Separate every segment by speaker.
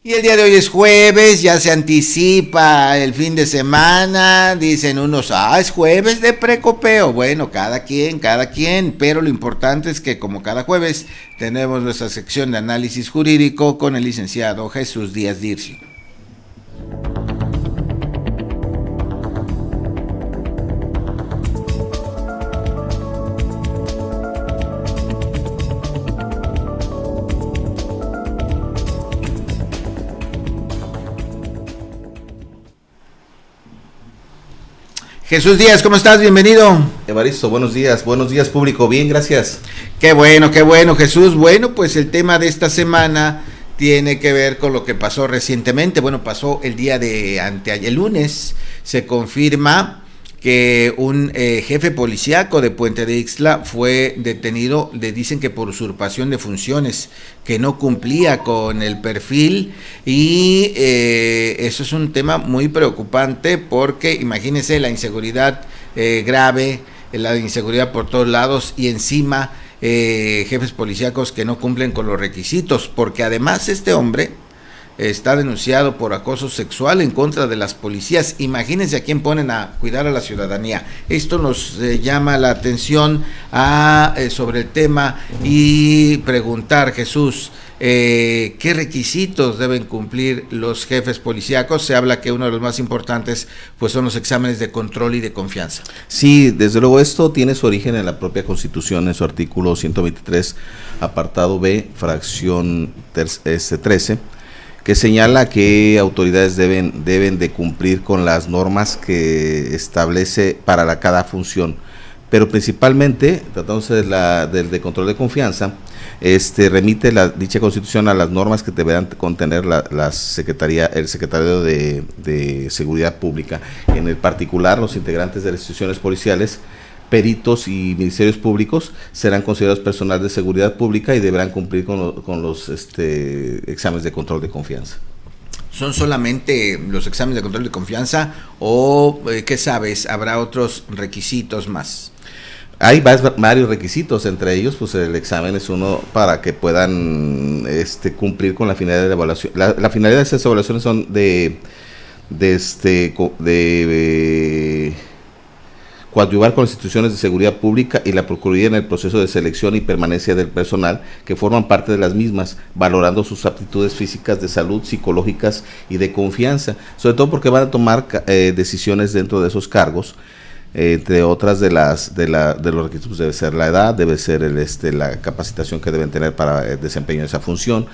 Speaker 1: Y el día de hoy es jueves, ya se anticipa el fin de semana, dicen unos, es jueves de precopeo. Bueno, cada quien, pero lo importante es que como cada jueves tenemos nuestra sección de análisis jurídico con el licenciado Jesús Díaz Dircio. Jesús Díaz, ¿cómo estás? Bienvenido.
Speaker 2: Evaristo, buenos días público, bien, gracias.
Speaker 1: Qué bueno, Jesús. Bueno, pues el tema de esta semana tiene que ver con lo que pasó recientemente. Bueno, pasó el día de anteayer, el lunes, se confirma que un jefe policíaco de Puente de Ixtla fue detenido, le dicen que por usurpación de funciones, que no cumplía con el perfil, y eso es un tema muy preocupante porque imagínense la inseguridad grave, la inseguridad por todos lados y encima jefes policíacos que no cumplen con los requisitos, porque además este hombre está denunciado por acoso sexual en contra de las policías. Imagínense a quién ponen a cuidar a la ciudadanía. Esto nos llama la atención sobre el tema y preguntar, Jesús, ¿qué requisitos deben cumplir los jefes policíacos? Se habla que uno de los más importantes pues son los exámenes de control y de confianza.
Speaker 2: Sí, desde luego esto tiene su origen en la propia Constitución, en su artículo 123, apartado B, fracción 13, que señala que autoridades deben de cumplir con las normas que establece para cada función, pero principalmente, tratándose del de control de confianza, remite dicha Constitución a las normas que deberán contener el Secretario de Seguridad Pública, en el particular los integrantes de las instituciones policiales, peritos y ministerios públicos serán considerados personal de seguridad pública y deberán cumplir con los exámenes de control de confianza.
Speaker 1: ¿Son solamente los exámenes de control de confianza o, qué sabes, habrá otros requisitos más?
Speaker 2: Hay varios requisitos, entre ellos pues el examen es uno para que puedan cumplir con la finalidad de evaluación. La finalidad de esas evaluaciones son de coadyuvar con las instituciones de seguridad pública y la Procuraduría en el proceso de selección y permanencia del personal que forman parte de las mismas, valorando sus aptitudes físicas, de salud, psicológicas y de confianza, sobre todo porque van a tomar decisiones dentro de esos cargos. Entre otras de los requisitos debe ser la edad, debe ser la capacitación que deben tener para el desempeño de esa función,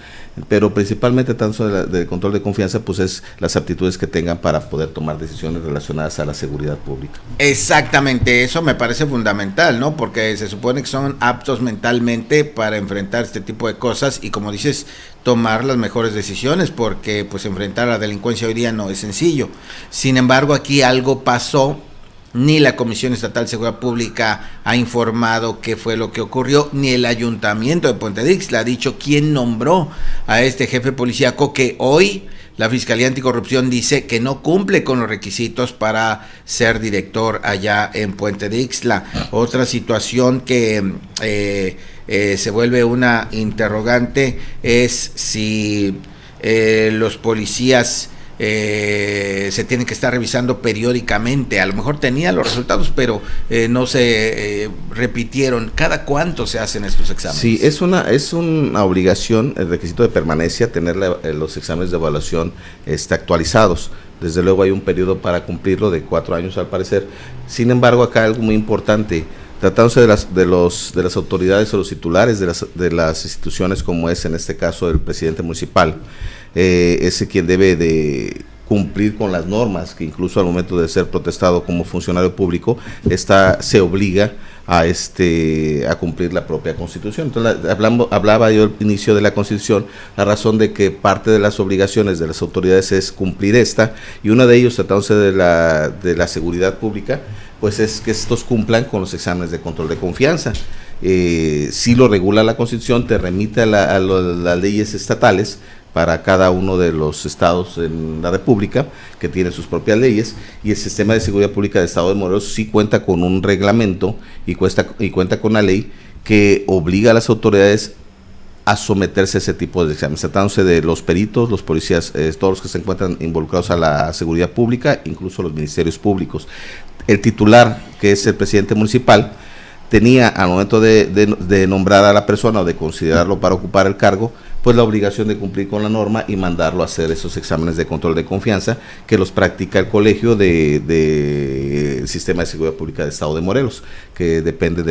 Speaker 2: pero principalmente tanto del control de confianza pues es las aptitudes que tengan para poder tomar decisiones relacionadas a la seguridad pública.
Speaker 1: Exactamente, eso me parece fundamental, ¿no? Porque se supone que son aptos mentalmente para enfrentar este tipo de cosas y, como dices, tomar las mejores decisiones, porque pues enfrentar a la delincuencia hoy día no es sencillo. Sin embargo, aquí algo pasó. Ni la Comisión Estatal de Seguridad Pública ha informado qué fue lo que ocurrió, ni el Ayuntamiento de Puente de Ixtla ha dicho quién nombró a este jefe policíaco, que hoy la Fiscalía Anticorrupción dice que no cumple con los requisitos para ser director allá en Puente de Ixtla. Otra situación que se vuelve una interrogante es si los policías se tienen que estar revisando periódicamente. A lo mejor tenían los resultados, pero no se repitieron. ¿Cada cuánto se hacen estos exámenes?
Speaker 2: Sí, es una obligación, el requisito de permanencia, tener los exámenes de evaluación actualizados. Desde luego hay un periodo para cumplirlo de 4 años al parecer. Sin embargo, acá algo muy importante, tratándose de las autoridades o los titulares de las instituciones, como es en este caso el presidente municipal, es quien debe de cumplir con las normas, que incluso al momento de ser protestado como funcionario público, se obliga a cumplir la propia Constitución. Entonces, hablaba yo al inicio de la Constitución, la razón de que parte de las obligaciones de las autoridades es cumplir y uno de ellos, tratándose de la seguridad pública, pues es que estos cumplan con los exámenes de control de confianza. Si lo regula la Constitución, te remite a las leyes estatales para cada uno de los estados en la República, que tiene sus propias leyes, y el Sistema de Seguridad Pública del Estado de Morelos sí cuenta con un reglamento y cuenta con una ley que obliga a las autoridades a someterse a ese tipo de exámenes, tratándose de los peritos, los policías, todos los que se encuentran involucrados a la seguridad pública, incluso los ministerios públicos. El titular, que es el presidente municipal, tenía al momento de nombrar a la persona o de considerarlo para ocupar el cargo, pues la obligación de cumplir con la norma y mandarlo a hacer esos exámenes de control de confianza que los practica el colegio del Sistema de Seguridad Pública del Estado de Morelos, que depende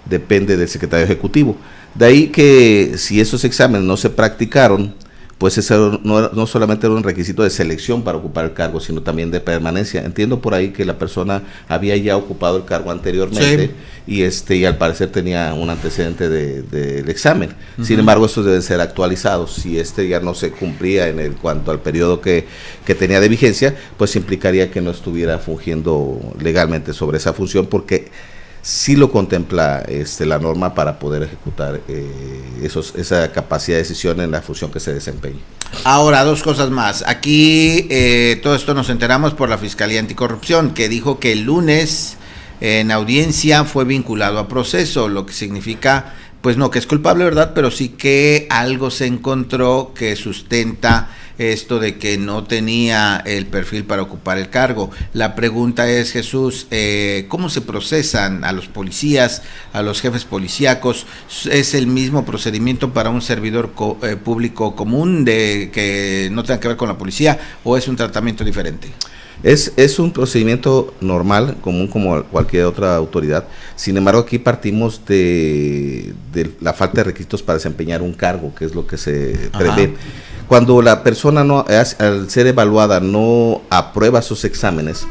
Speaker 2: depende del secretario ejecutivo. De ahí que si esos exámenes no se practicaron, pues eso no solamente era un requisito de selección para ocupar el cargo, sino también de permanencia. Entiendo por ahí que la persona había ya ocupado el cargo anteriormente, sí, y al parecer tenía un antecedente del examen. Sin embargo, estos deben ser actualizados. Si ya no se cumplía en cuanto al periodo que tenía de vigencia, pues implicaría que no estuviera fungiendo legalmente sobre esa función, porque sí lo contempla la norma para poder ejecutar esa capacidad de decisión en la función que se desempeñe.
Speaker 1: Ahora, dos cosas más. Aquí todo esto nos enteramos por la Fiscalía Anticorrupción, que dijo que el lunes en audiencia fue vinculado a proceso, lo que significa, pues no que es culpable, ¿verdad? Pero sí que algo se encontró que sustenta esto de que no tenía el perfil para ocupar el cargo. La pregunta es, Jesús, ¿cómo se procesan a los policías, a los jefes policíacos? ¿Es el mismo procedimiento para un servidor público común de que no tenga que ver con la policía o es un tratamiento diferente?
Speaker 2: Es un procedimiento normal, común como cualquier otra autoridad. Sin embargo, aquí partimos de la falta de requisitos para desempeñar un cargo, que es lo que se prevé. Cuando la persona al ser evaluada no aprueba sus exámenes,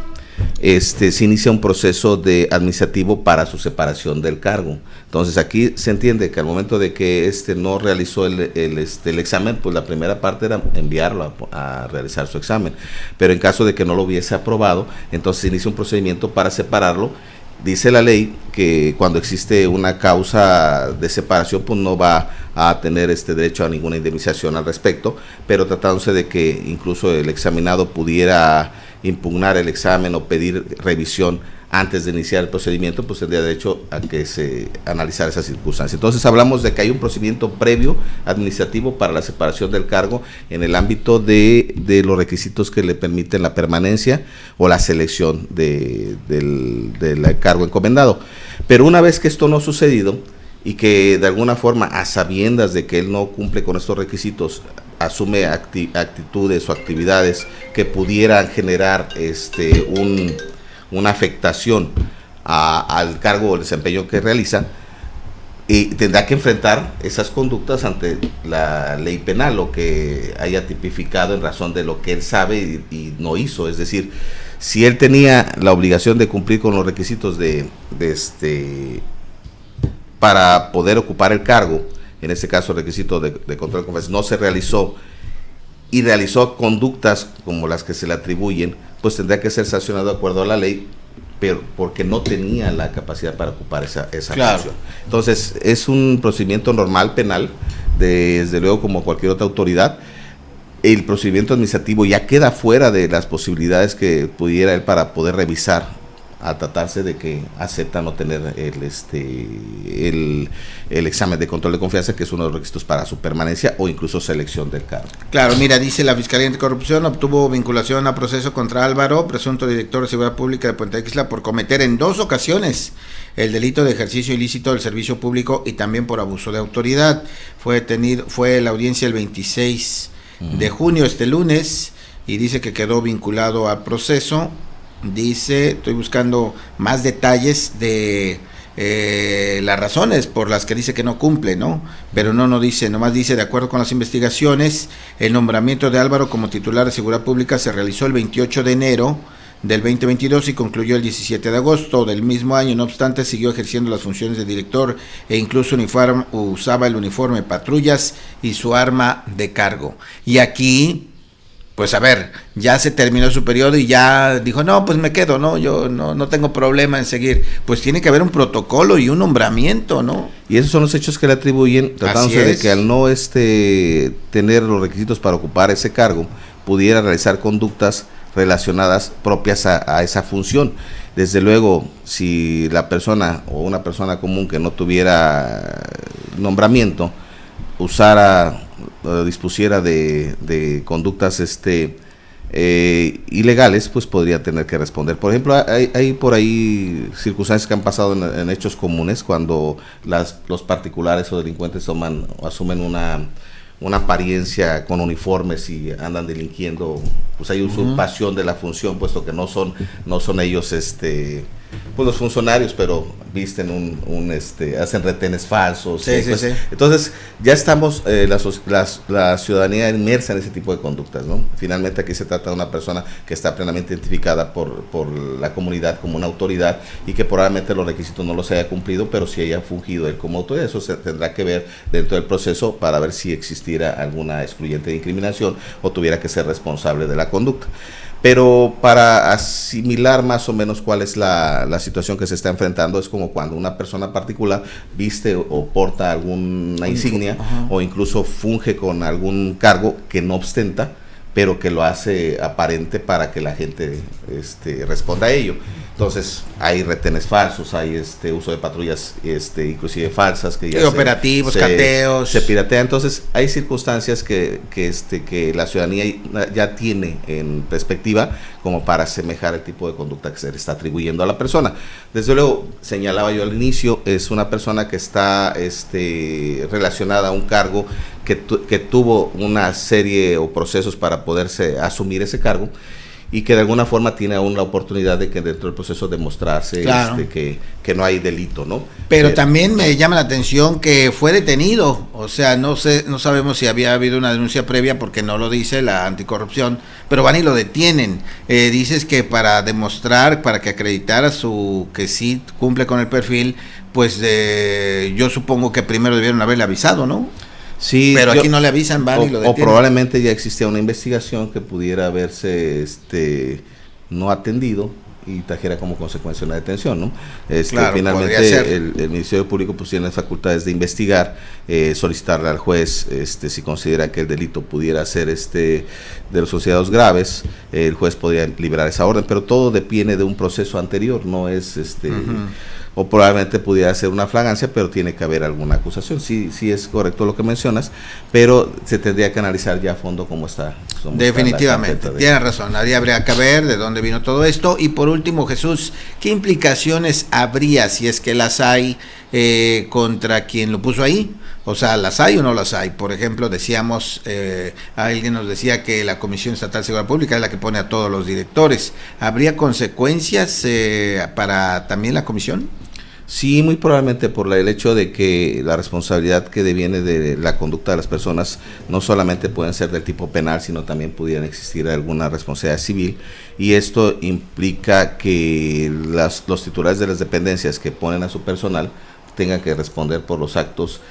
Speaker 2: se inicia un proceso administrativo para su separación del cargo. Entonces aquí se entiende que al momento de que no realizó el examen, pues la primera parte era enviarlo a realizar su examen, pero en caso de que no lo hubiese aprobado, entonces se inicia un procedimiento para separarlo. Dice la ley que cuando existe una causa de separación, pues no va a tener derecho a ninguna indemnización al respecto, pero tratándose de que incluso el examinado pudiera impugnar el examen o pedir revisión antes de iniciar el procedimiento, pues tendría derecho a que se analizara esa circunstancia. Entonces hablamos de que hay un procedimiento previo administrativo para la separación del cargo en el ámbito de los requisitos que le permiten la permanencia o la selección del cargo encomendado. Pero una vez que esto no ha sucedido y que de alguna forma, a sabiendas de que él no cumple con estos requisitos, asume actitudes o actividades que pudieran generar una afectación al cargo o desempeño que realiza, y tendrá que enfrentar esas conductas ante la ley penal, lo que haya tipificado en razón de lo que él sabe y no hizo. Es decir, si él tenía la obligación de cumplir con los requisitos para poder ocupar el cargo, en este caso el requisito de control de confianza no se realizó y realizó conductas como las que se le atribuyen, pues tendría que ser sancionado de acuerdo a la ley, pero porque no tenía la capacidad para ocupar esa función. Entonces es un procedimiento normal penal, desde luego como cualquier otra autoridad. El procedimiento administrativo ya queda fuera de las posibilidades que pudiera él para poder revisar, a tratarse de que acepta no tener el examen de control de confianza, que es uno de los requisitos para su permanencia o incluso selección del cargo.
Speaker 1: Claro, mira, dice la Fiscalía Anticorrupción obtuvo vinculación a proceso contra Álvaro, presunto director de Seguridad Pública de Puente Ixtla, por cometer en 2 ocasiones el delito de ejercicio ilícito del servicio público y también por abuso de autoridad. Fue la audiencia el 26 de junio, lunes, y dice que quedó vinculado a proceso. Dice, estoy buscando más detalles de las razones por las que dice que no cumple, ¿no? Pero no dice, nomás dice, de acuerdo con las investigaciones, el nombramiento de Álvaro como titular de Seguridad Pública se realizó el 28 de enero del 2022 y concluyó el 17 de agosto del mismo año. No obstante, siguió ejerciendo las funciones de director e incluso usaba el uniforme patrullas y su arma de cargo. Y aquí, pues a ver, ya se terminó su periodo y ya dijo, no, pues me quedo, no, yo no tengo problema en seguir. Pues tiene que haber un protocolo y un nombramiento, ¿no? Y esos son los hechos que le atribuyen, tratándose de que al no tener los requisitos para ocupar ese cargo, pudiera realizar conductas
Speaker 2: relacionadas propias a esa función. Desde luego, si la persona o una persona común que no tuviera nombramiento dispusiera de conductas ilegales, pues podría tener que responder. Por ejemplo, hay por ahí circunstancias que han pasado en hechos comunes cuando los particulares o delincuentes asumen una apariencia con uniformes y andan delinquiendo, pues hay usurpación de la función, puesto que no son ellos pues los funcionarios, pero visten hacen retenes falsos.
Speaker 1: Sí,
Speaker 2: pues,
Speaker 1: sí.
Speaker 2: Entonces ya estamos la ciudadanía inmersa en ese tipo de conductas, ¿no? Finalmente aquí se trata de una persona que está plenamente identificada por la comunidad como una autoridad y que probablemente los requisitos no los haya cumplido, pero si haya fungido él como autoridad. Eso se tendrá que ver dentro del proceso para ver si existiera alguna excluyente de incriminación o tuviera que ser responsable de la conducta. Pero para asimilar más o menos cuál es la situación que se está enfrentando, es como cuando una persona particular viste o porta alguna insignia o incluso funge con algún cargo que no ostenta, pero que lo hace aparente para que la gente responda a ello. Entonces hay retenes falsos, hay uso de patrullas inclusive falsas que ya
Speaker 1: operativos, cateos,
Speaker 2: se piratea. Entonces hay circunstancias que la ciudadanía ya tiene en perspectiva como para asemejar el tipo de conducta que se le está atribuyendo a la persona. Desde luego, señalaba yo al inicio, es una persona que está relacionada a un cargo que tuvo una serie o procesos para poderse asumir ese cargo, y que de alguna forma tiene aún la oportunidad de que dentro del proceso demostrarse
Speaker 1: claro,
Speaker 2: que no hay delito, ¿no?
Speaker 1: Pero también me llama la atención que fue detenido, o sea, no sabemos si había habido una denuncia previa porque no lo dice la anticorrupción, pero van y lo detienen. Dices que para demostrar, para que acreditara que sí cumple con el perfil, pues yo supongo que primero debieron haberle avisado, ¿no?
Speaker 2: Sí,
Speaker 1: pero aquí no le avisan, van y lo detienen.
Speaker 2: O probablemente ya existía una investigación que pudiera haberse no atendido y trajera como consecuencia una detención, ¿no?
Speaker 1: Claro,
Speaker 2: finalmente el Ministerio Público pues tiene las facultades de investigar, solicitarle al juez si considera que el delito pudiera ser de los considerados graves, el juez podría liberar esa orden, pero todo depende de un proceso anterior, no es o probablemente pudiera ser una flagrancia, pero tiene que haber alguna acusación. Sí es correcto lo que mencionas, pero se tendría que analizar ya a fondo cómo está.
Speaker 1: Definitivamente, tienes razón, ahí habría que ver de dónde vino todo esto. Y por último, Jesús, ¿qué implicaciones habría, si es que las hay, contra quien lo puso ahí? O sea, ¿las hay o no las hay? Por ejemplo, decíamos, alguien nos decía que la Comisión Estatal de Seguridad Pública es la que pone a todos los directores. ¿Habría consecuencias para también la comisión?
Speaker 2: Sí, muy probablemente por el hecho de que la responsabilidad que deviene de la conducta de las personas no solamente pueden ser del tipo penal, sino también pudieran existir alguna responsabilidad civil, y esto implica que los titulares de las dependencias que ponen a su personal tengan que responder por los actos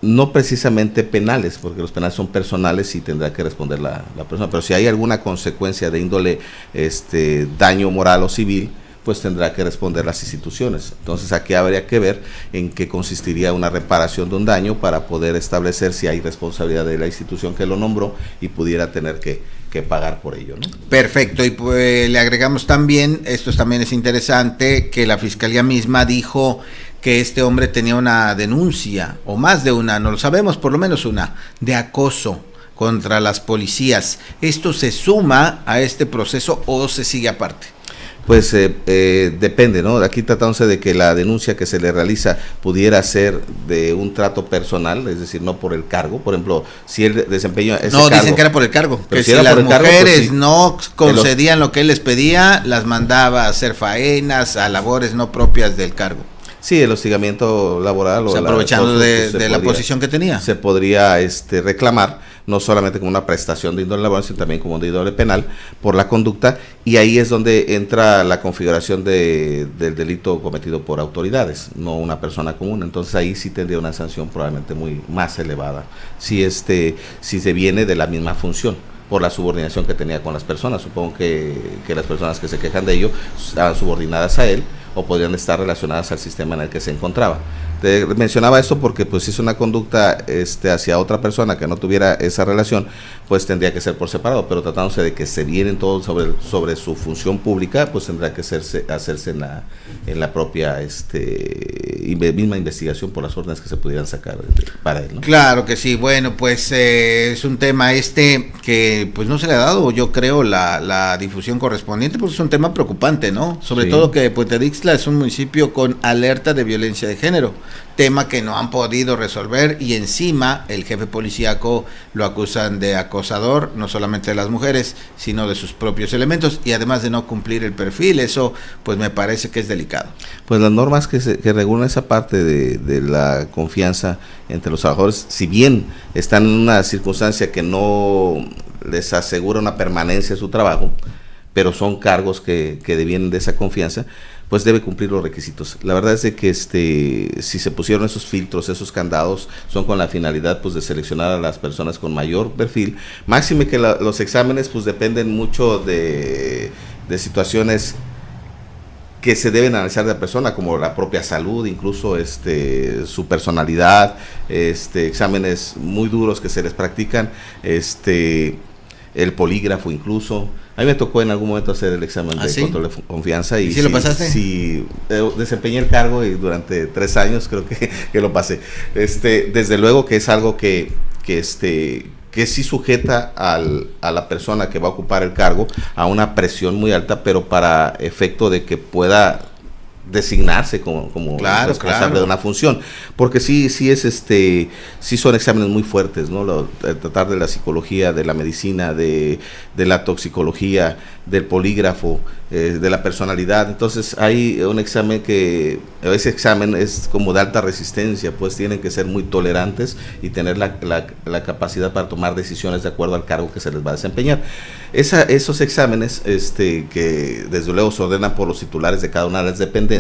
Speaker 2: no precisamente penales, porque los penales son personales y tendrá que responder la persona, pero si hay alguna consecuencia de índole daño moral o civil, pues tendrá que responder las instituciones. Entonces aquí habría que ver en qué consistiría una reparación de un daño para poder establecer si hay responsabilidad de la institución que lo nombró y pudiera tener que pagar por ello, ¿no?
Speaker 1: Perfecto, y pues le agregamos también, esto también es interesante, que la Fiscalía misma dijo que este hombre tenía una denuncia, o más de una, no lo sabemos, por lo menos una, de acoso contra las policías. ¿Esto se suma a este proceso o se sigue aparte?
Speaker 2: Pues depende, ¿no? Aquí tratándose de que la denuncia que se le realiza pudiera ser de un trato personal, es decir, no por el cargo. Por ejemplo, si él desempeña ese cargo...
Speaker 1: No, dicen que era por el cargo, que si las mujeres pues sí, no concedían lo que él les pedía, las mandaba a hacer faenas, a labores no propias del cargo.
Speaker 2: Sí, el hostigamiento laboral,
Speaker 1: o sea, aprovechando de la posición que tenía.
Speaker 2: Se podría reclamar, no solamente como una prestación de índole laboral, sino también como de índole penal por la conducta, y ahí es donde entra la configuración del delito cometido por autoridades, no una persona común. Entonces ahí sí tendría una sanción probablemente muy más elevada, si se viene de la misma función, por la subordinación que tenía con las personas. Supongo que las personas que se quejan de ello estaban subordinadas a él o podrían estar relacionadas al sistema en el que se encontraba. Te mencionaba esto porque pues si es una conducta hacia otra persona que no tuviera esa relación, pues tendría que ser por separado, pero tratándose de que se vienen todos sobre su función pública, pues tendrá que hacerse en la propia misma investigación por las órdenes que se pudieran sacar para él, ¿no?
Speaker 1: Claro que sí. Bueno, pues es un tema que pues no se le ha dado, yo creo, la difusión correspondiente, porque es un tema preocupante, ¿no? Sobre todo que Puente de Ixtla es un municipio con alerta de violencia de género, tema que no han podido resolver, y encima el jefe policíaco lo acusan de acosador, no solamente de las mujeres, sino de sus propios elementos, y además de no cumplir el perfil. Eso pues me parece que es delicado.
Speaker 2: Pues las normas que regulan esa parte de la confianza entre los trabajadores, si bien están en una circunstancia que no les asegura una permanencia de su trabajo, pero son cargos que devienen de esa confianza, pues debe cumplir los requisitos. La verdad es de que si se pusieron esos filtros, esos candados, son con la finalidad pues de seleccionar a las personas con mayor perfil, máxime que los exámenes pues dependen mucho de situaciones que se deben analizar de la persona, como la propia salud, incluso su personalidad, exámenes muy duros que se les practican, el polígrafo incluso. A mí me tocó en algún momento hacer el examen de control de confianza.
Speaker 1: ¿Y si lo pasaste?
Speaker 2: Sí, desempeñé el cargo y durante 3 años creo que lo pasé. Desde luego que es algo que sí sujeta a la persona que va a ocupar el cargo a una presión muy alta, pero para efecto de que pueda designarse como responsable de una función, porque sí son exámenes muy fuertes, ¿no? El tratar de la psicología, de la medicina, de la toxicología, del polígrafo, de la personalidad. Entonces hay un examen ese examen es como de alta resistencia, pues tienen que ser muy tolerantes y tener la capacidad para tomar decisiones de acuerdo al cargo que se les va a desempeñar. Esos exámenes que desde luego se ordenan por los titulares de cada una de las dependencias,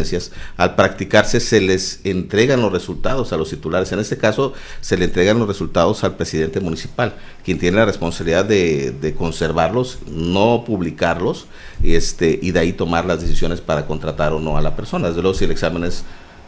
Speaker 2: al practicarse se les entregan los resultados a los titulares. En este caso se le entregan los resultados al presidente municipal, quien tiene la responsabilidad de conservarlos, no publicarlos, y de ahí tomar las decisiones para contratar o no a la persona. Desde luego, si el examen es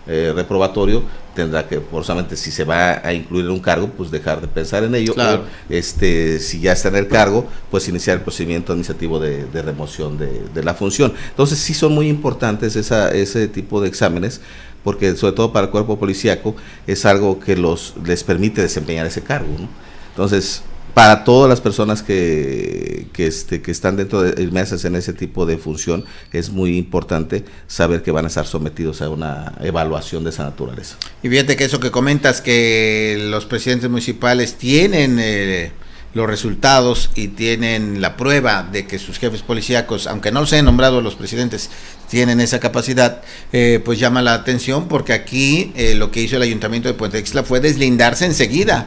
Speaker 2: reprobatorio, tendrá que forzosamente, si se va a incluir en un cargo, pues dejar de pensar en ello,
Speaker 1: claro.
Speaker 2: O si ya está en el cargo, pues iniciar el procedimiento administrativo de remoción de la función. Entonces sí son muy importantes ese tipo de exámenes, porque sobre todo para el cuerpo policíaco es algo que les permite desempeñar ese cargo, ¿no? Entonces, para todas las personas que están dentro de inmersas en ese tipo de función, es muy importante saber que van a estar sometidos a una evaluación de esa naturaleza.
Speaker 1: Y fíjate que eso que comentas, que los presidentes municipales tienen los resultados y tienen la prueba de que sus jefes policíacos, aunque no se han nombrado los presidentes, tienen esa capacidad, pues llama la atención, porque aquí lo que hizo el Ayuntamiento de Puente de Ixtla fue deslindarse enseguida.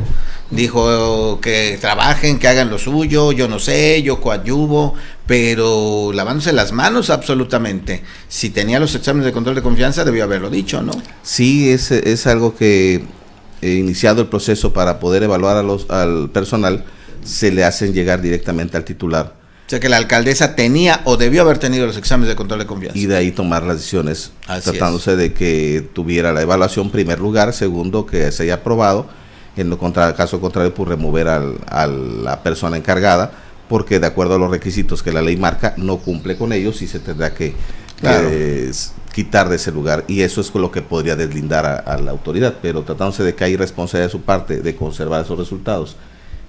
Speaker 1: Dijo que trabajen, que hagan lo suyo, yo no sé, yo coadyuvo, pero lavándose las manos absolutamente. Si tenía los exámenes de control de confianza, debió haberlo dicho, ¿no?
Speaker 2: Sí, es algo que, iniciado el proceso para poder evaluar al personal, se le hacen llegar directamente al titular.
Speaker 1: O sea que la alcaldesa tenía o debió haber tenido los exámenes de control de confianza.
Speaker 2: Y de ahí tomar las decisiones, tratándose de que tuviera la evaluación, primer lugar, segundo, que se haya aprobado, en lo caso contrario, pues remover a la persona encargada, porque de acuerdo a los requisitos que la ley marca, no cumple con ellos y se tendrá que quitar de ese lugar, y eso es lo que podría deslindar a la autoridad, pero tratándose de que hay responsabilidad de su parte de conservar esos resultados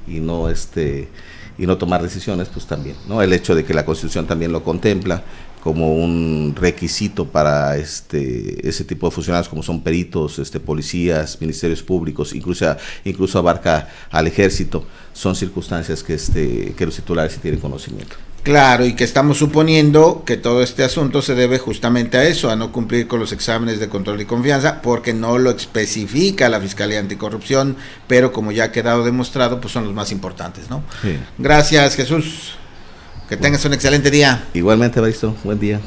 Speaker 2: y no tomar decisiones, pues también, ¿no? El hecho de que la Constitución también lo contempla como un requisito para ese tipo de funcionarios, como son peritos, policías, ministerios públicos, incluso abarca al ejército. Son circunstancias que los titulares sí tienen conocimiento.
Speaker 1: Claro, y que estamos suponiendo que todo este asunto se debe justamente a eso, a no cumplir con los exámenes de control y confianza, porque no lo especifica la Fiscalía Anticorrupción, pero como ya ha quedado demostrado, pues son los más importantes, ¿no? Sí. Gracias, Jesús. Que tengas un excelente día.
Speaker 2: Igualmente, Baristo, buen día.